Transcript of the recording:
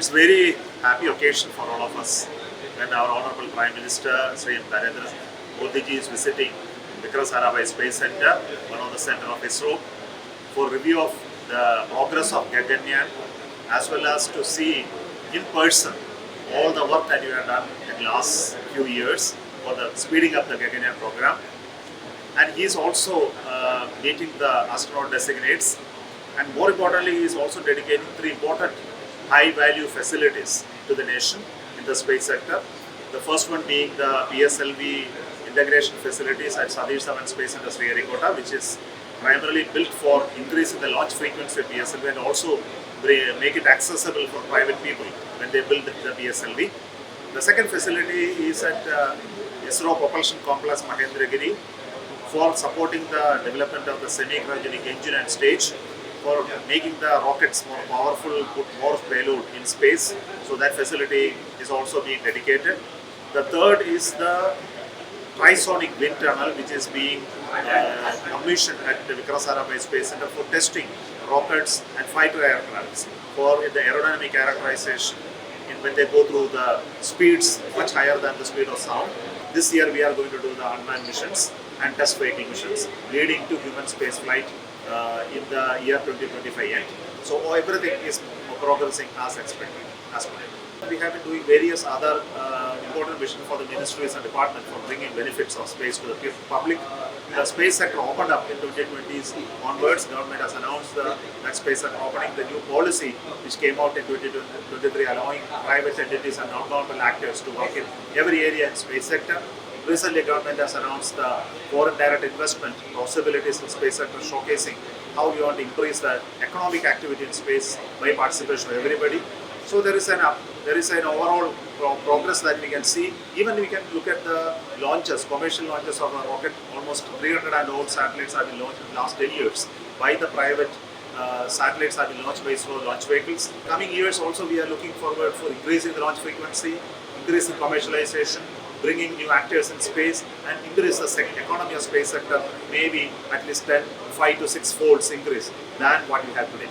It's very happy occasion for all of us when our Honorable Prime Minister Sri Narendra Modi ji is visiting Vikram Sarabhai Space Center, one of the center of Isro, for review of the progress of Gaganyaan, as well as to see in person all the work that you have done in the last few years for the speeding up the Gaganyaan program. And he is also meeting the astronaut designates, and more importantly, he is also dedicating 3 important high-value facilities to the nation in the space sector. The first one being the PSLV integration facilities at Satish Dhawan Space Center, Sriharikota, which is primarily built for increasing the launch frequency of PSLV and also make it accessible for private people when they build the PSLV. The second facility is at Isro Propulsion Complex, Mahendragiri, for supporting the development of the semi-cryogenic engine and stage, for making the rockets more powerful, put more payload in space. So that facility is also being dedicated. The third is the trisonic wind tunnel, which is being commissioned at the Vikram Sarabhai Space Center for testing rockets and fighter aircrafts for the aerodynamic characterization when they go through the speeds much higher than the speed of sound. This year we are going to do the unmanned missions and test fighting missions leading to human space flight in the year 2025 end. So everything is progressing as expected. We have been doing various other important missions for the ministries and departments for bringing benefits of space to the public. The space sector opened up in 2020s onwards. Government has announced that space sector opening. The new policy which came out in 2023 allowing private entities and non-governmental actors to work in every area in space sector. Recently, government has announced the foreign direct investment possibilities in space sector, showcasing how we want to increase the economic activity in space by participation of everybody. So there is an overall progress that we can see. Even we can look at the launches, commercial launches of our rocket. Almost 300 and old satellites have been launched in the last 10 years by the private satellites have been launched by Isro launch vehicles. Coming years also we are looking forward for increasing the launch frequency, increasing commercialization, bringing new actors in space, and increase the economy of space sector, maybe at least 5 to 6 folds increase than what we have today.